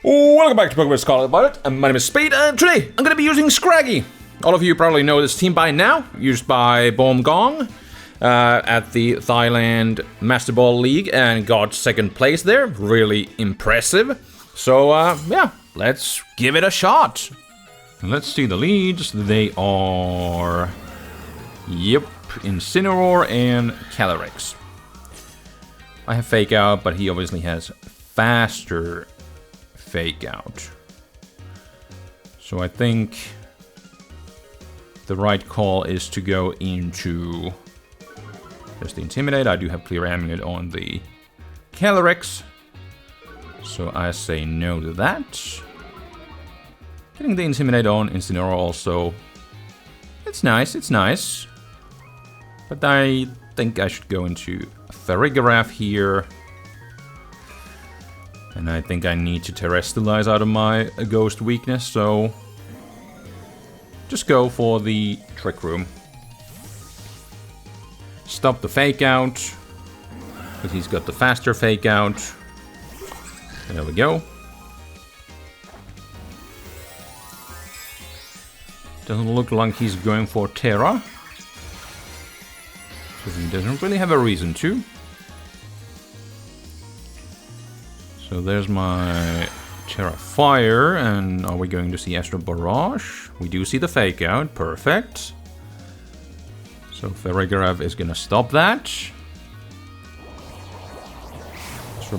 Welcome back to Pokemon Scarlet Violet, and my name is Spade, and today I'm going to be using Scraggy. All of you probably know this team by now, used by boomngong at the Thailand Master Ball League, and got second place there. Really impressive. So, yeah, let's give it a shot. Let's see the leads. They are... Yep, Incineroar and Calyrex. I have Fake Out, but he obviously has faster Fake Out. So I think the right call is to go into just the Intimidate. I do have Clear Amulet on the Calyrex, so I say no to that. Getting the Intimidate on Incineroar also, it's nice, it's nice. But I think I should go into Farigiraf here. And I think I need to Terrestrialize out of my Ghost weakness, so just go for the Trick Room. Stop the Fake Out, because he's got the faster Fake Out. There we go. Doesn't look like he's going for Terra, because he doesn't really have a reason to. So there's my Terra Fire, and are we going to see Astro Barrage? We do see the Fake Out, perfect. So Farigiraf is gonna stop that. Astro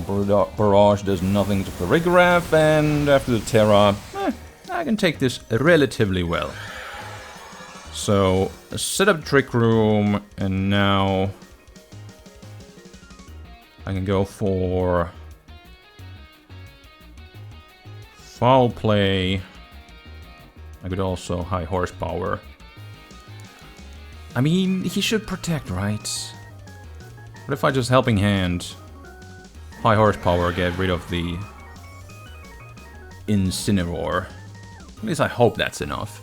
Barrage does nothing to Farigiraf, and after the Terra, I can take this relatively well. So set up Trick Room, and now I can go for Foul Play. I could also High Horsepower. I mean, he should protect, right? What if I just Helping Hand, High Horsepower, get rid of the Incineroar? At least I hope that's enough.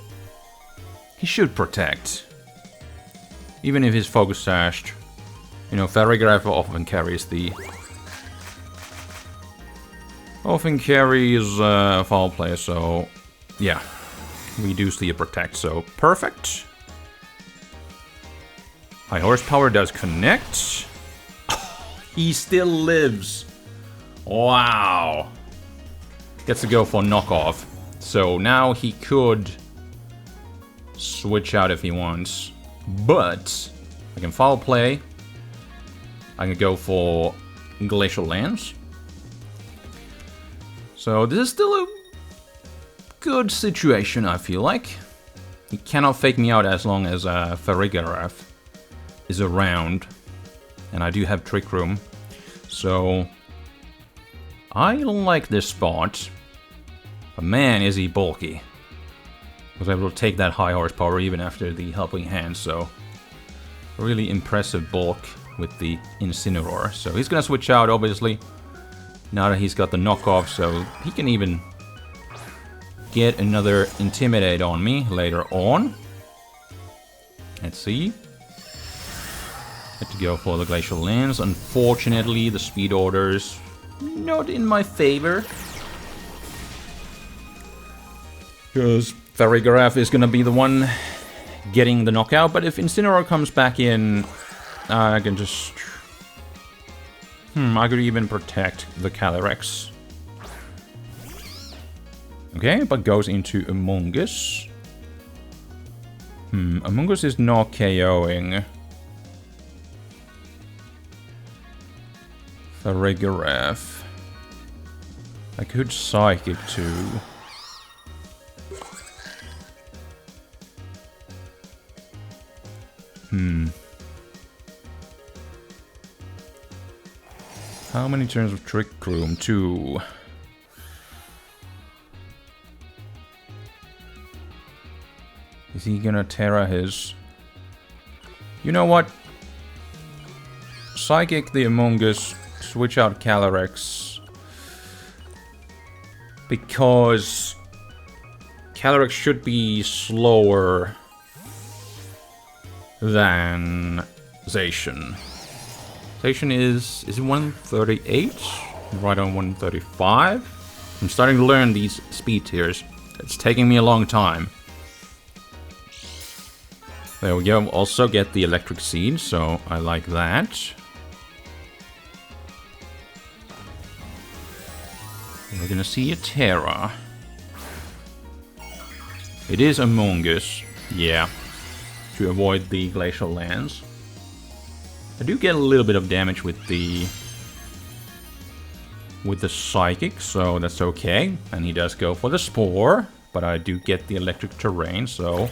He should protect. Even if he's Focus Sashed. You know, Farigiraf often carries the... Foul Play, so yeah, we do see a protect, so perfect. High Horsepower does connect. He still lives. Wow. Gets to go for knockoff. So now he could switch out if he wants, but I can Foul Play. I can go for Glacial Lance. So this is still a good situation, I feel like. He cannot fake me out as long as Farigiraf is around. And I do have Trick Room. So I like this spot. But man, is he bulky. I was able to take that High Horsepower even after the Helping Hand, so really impressive bulk with the Incineroar. So he's gonna switch out, obviously. Now that he's got the knockoff, so he can even get another Intimidate on me later on. Let's see. Had to go for the Glacial Lance. Unfortunately, the speed orders not in my favor, because Farigiraf is gonna be the one getting the knockout, but if Incineroar comes back in, I can just... I could even protect the Calyrex. Okay, but goes into Amoonguss. Amoonguss is not KOing Farigiraf. I could Psychic too. How many turns of Trick Room? 2. Is he gonna Terra his... You know what? Psychic the Amoonguss, switch out Calyrex. Because Calyrex should be slower than Zacian. Zacian is it 138? Right on 135? I'm starting to learn these speed tiers. It's taking me a long time. There we go. Also get the electric seed, so I like that. We're gonna see a Terra. It is Among Us, yeah, to avoid the glacial lands. I do get a little bit of damage with the psychic, so that's okay. And he does go for the spore, but I do get the electric terrain, so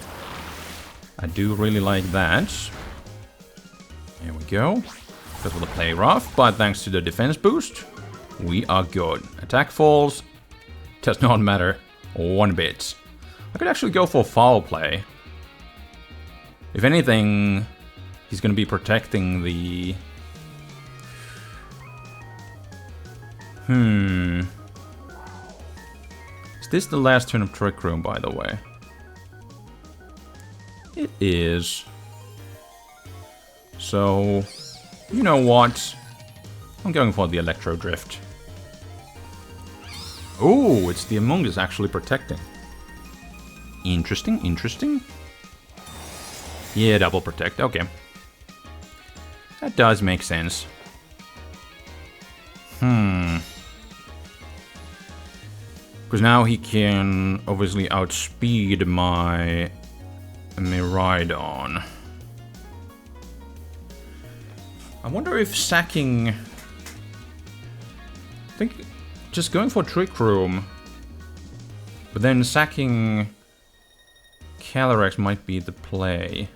I do really like that. There we go. Goes for the play rough, but thanks to the defense boost, we are good. Attack falls, does not matter one bit. I could actually go for foul play. If anything, he's gonna be protecting the... Is this the last turn of Trick Room, by the way? It is. So, you know what? I'm going for the Electro Drift. Oh, it's the Among Us actually protecting. Interesting, interesting. Yeah, double protect, okay. That does make sense. Because now he can obviously outspeed my Miraidon. I wonder if sacking... I think just going for Trick Room, but then sacking Calyrex might be the play.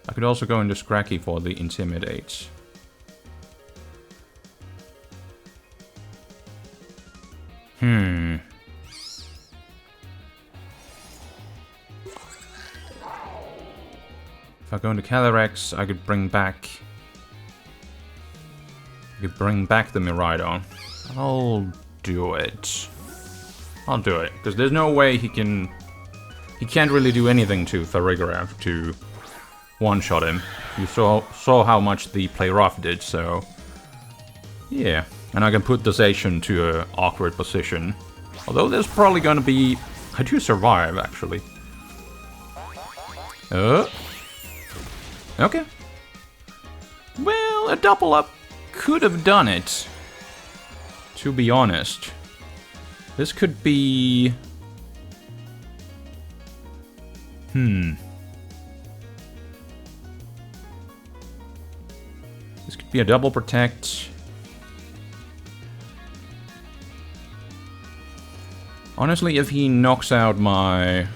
I could also go into Scraggy for the Intimidate. If I go into Calyrex, I could bring back... the Miraidon. I'll do it. I'll do it, because there's no way he can... He can't really do anything to Farigiraf to one-shot him. You saw how much the play rough did, so... yeah. And I can put the Zacian to an awkward position. Although there's probably gonna be... I do survive, actually. Okay. Well, a double up could have done it. To be honest. This could be... This could be a double protect. Honestly, if he knocks out my...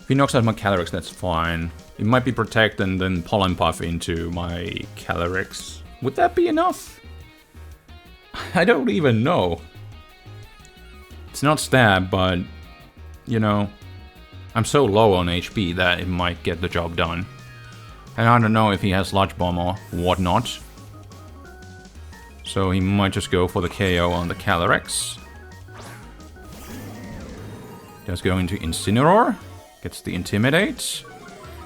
If he knocks out my Calyrex, that's fine. It might be protect and then Pollen Puff into my Calyrex. Would that be enough? I don't even know. It's not stab, but... you know... I'm so low on HP that it might get the job done. And I don't know if he has Sludge Bomb or whatnot. So he might just go for the KO on the Calyrex. Does go into Incineroar. Gets the Intimidate.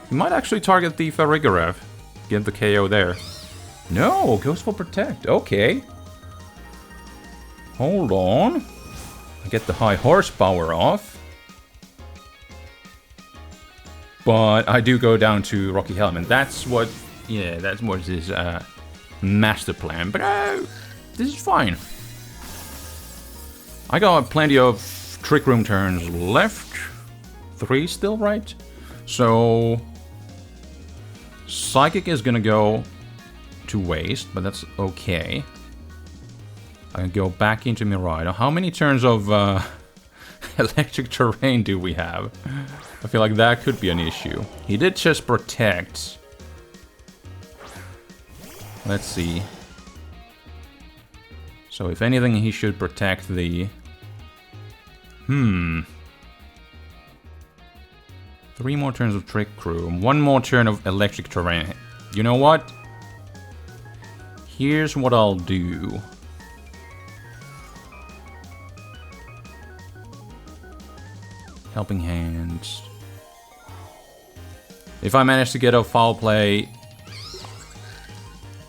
He might actually target the Farigiraf. Get the KO there. No, goes for Protect. Okay. Hold on. I get the high horsepower off. But I do go down to Rocky Helmet. That's what... yeah, that's what his master plan. But this is fine. I got plenty of Trick Room turns left. 3 still, right? So... Psychic is gonna go to waste, but that's okay. I can go back into Miraidon. How many turns of electric terrain do we have? I feel like that could be an issue. He did just protect. Let's see. So if anything, he should protect the... 3 more turns of Trick Room. 1 more turn of electric terrain. You know what? Here's what I'll do. Helping Hands. If I manage to get a foul play,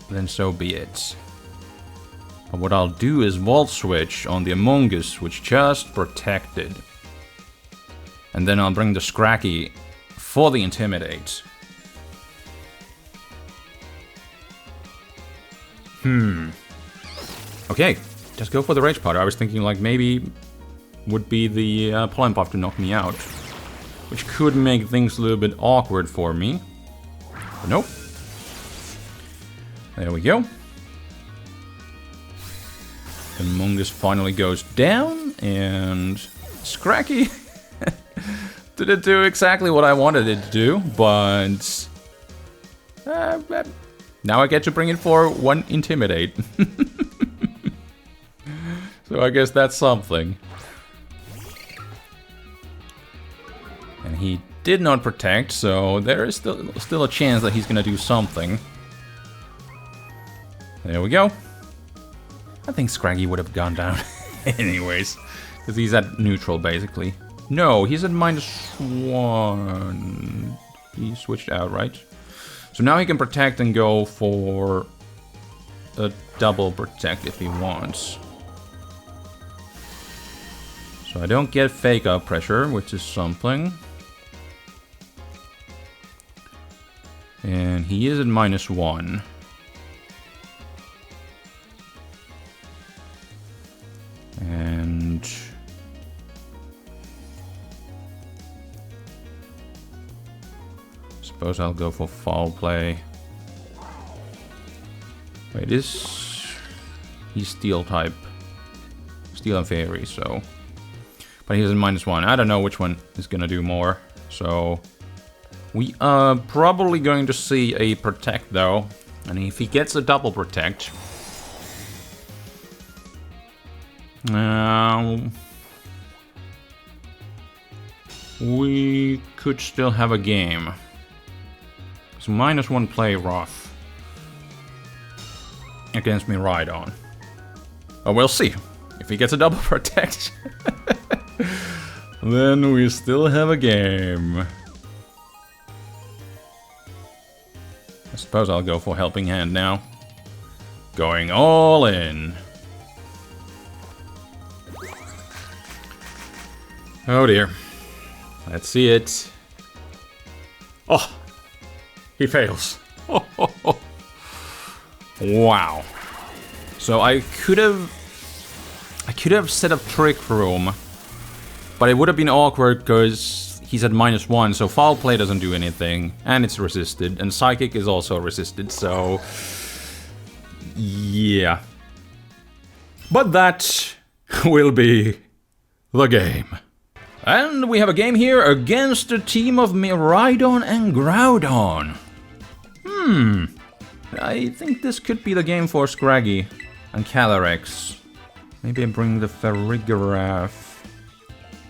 then so be it. But what I'll do is Volt Switch on the Among Us, which just protected. And then I'll bring the Scraggy for the Intimidate. Okay, just go for the Rage Powder. I was thinking like maybe would be the Pollen Puff to knock me out. Which could make things a little bit awkward for me. But nope. There we go. Among Us finally goes down, and Scraggy didn't do exactly what I wanted it to do, but now I get to bring it for 1 Intimidate. So I guess that's something. And he did not protect, so there is still a chance that he's gonna do something. There we go. I think Scraggy would have gone down anyways, because he's at neutral basically. No, he's at -1. He switched out, right? So now he can protect and go for a double protect if he wants. So I don't get fake up pressure, which is something. And he is at -1. And suppose I'll go for foul play. Wait, he's steel type. Steel and fairy, so. But he's at -1. I don't know which one is gonna do more. So we are probably going to see a protect though. And if he gets a double protect, we could still have a game. So -1 play rough against Miraidon. Oh, we'll see. If he gets a double protect, then we still have a game. I suppose I'll go for Helping Hand now. Going all in. Oh dear. Let's see it. Oh! He fails. Wow. So I could have set up Trick Room, but it would have been awkward because he's at -1, so Foul Play doesn't do anything, and it's resisted, and Psychic is also resisted, so yeah. But that will be the game. And we have a game here against a team of Miraidon and Groudon. I think this could be the game for Scraggy and Calyrex. Maybe I bring the Farigiraf.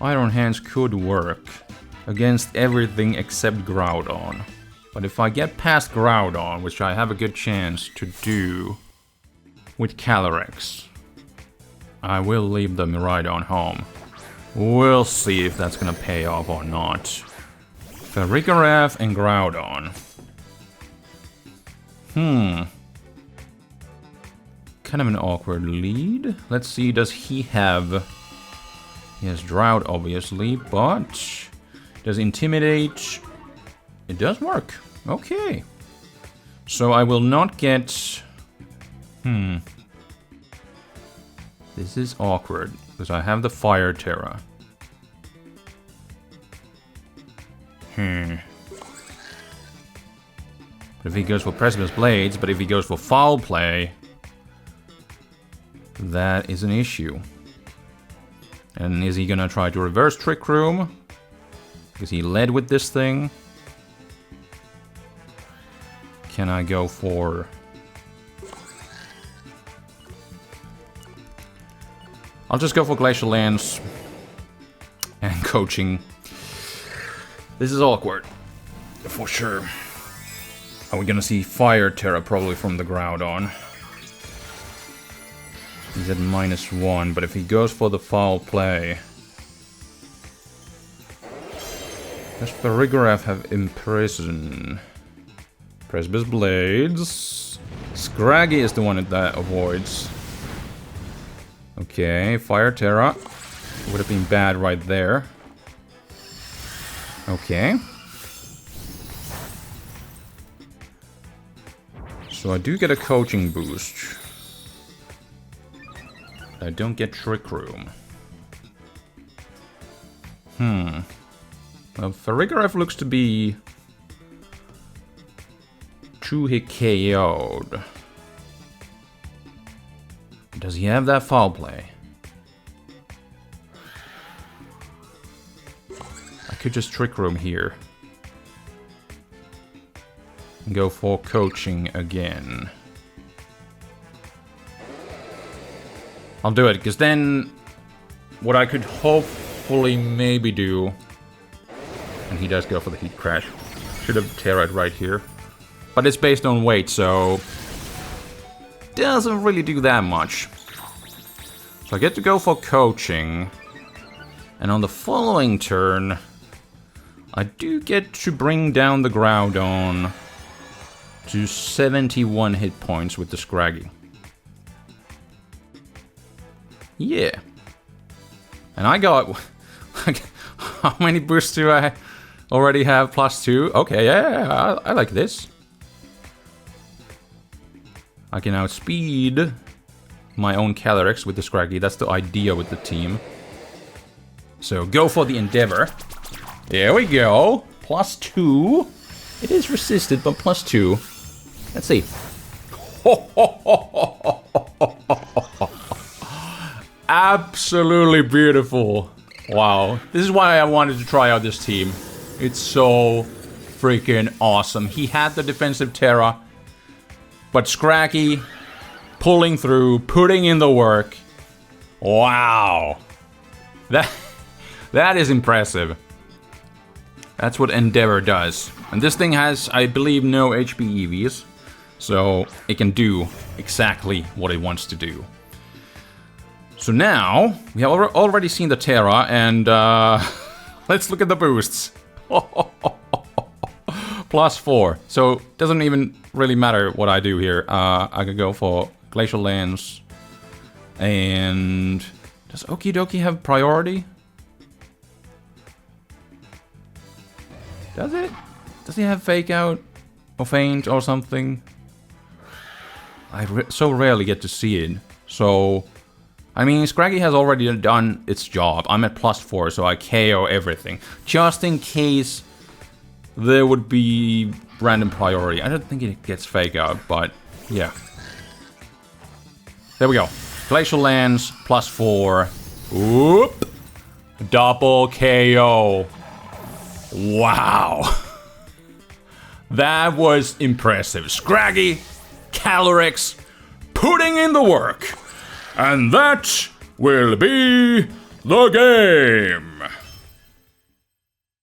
Iron Hands could work against everything except Groudon. But if I get past Groudon, which I have a good chance to do with Calyrex, I will leave the Miraidon home. We'll see if that's gonna pay off or not. Farigiraf and Groudon. Kind of an awkward lead. Let's see, does he have... He has Drought, obviously, but... Does Intimidate... It does work. Okay. So I will not get... This is awkward, because I have the Fire Terra. But if he goes for Precipice Blades, but if he goes for Foul Play, that is an issue. And is he gonna try to reverse Trick Room? Because he led with this thing. Can I go for... I'll just go for Glacial Lance and Coaching. This is awkward, for sure. Are we gonna see Fire Terra probably from the Groudon? He's at -1, but if he goes for the Foul Play... Does Farigiraf have Imprison? Precipice Blades... Scraggy is the one that avoids. Okay, Fire Terra. Would have been bad right there. Okay. So I do get a coaching boost. I don't get Trick Room. Well, Farigiraf looks to be 2-hit KO'd. Does he have that foul play? I could just Trick Room here. And go for coaching again. I'll do it, because then what I could hopefully maybe do, and he does go for the Heat Crash. Should have Terra'd right here. But it's based on weight, so doesn't really do that much. So I get to go for coaching. And on the following turn, I do get to bring down the Groudon to 71 hit points with the Scraggy. Yeah. And I got... how many boosts do I already have? +2? Okay, yeah, I like this. I can outspeed my own Calyrex with the Scraggy. That's the idea with the team. So go for the Endeavor. There we go. +2. It is resisted, but +2. Let's see. Absolutely beautiful. Wow. This is why I wanted to try out this team. It's so freaking awesome. He had the defensive Terra, but Scraggy pulling through, putting in the work. Wow. That is impressive. That's what Endeavor does. And this thing has, I believe, no HP EVs. So it can do exactly what it wants to do. So now, we have already seen the Terra, and let's look at the boosts. +4. So it doesn't even really matter what I do here. I could go for Glacial Lance. And does Okidoki have priority? Does it? Does he have Fake Out? Or Feint or something? I so rarely get to see it. So, I mean, Scraggy has already done its job. I'm at +4, so I KO everything. Just in case there would be random priority. I don't think it gets Fake Out, but yeah. There we go. Glacial Lance, +4. Whoop! Double KO. Wow. That was impressive. Scraggy, Calyrex, putting in the work. And that will be the game.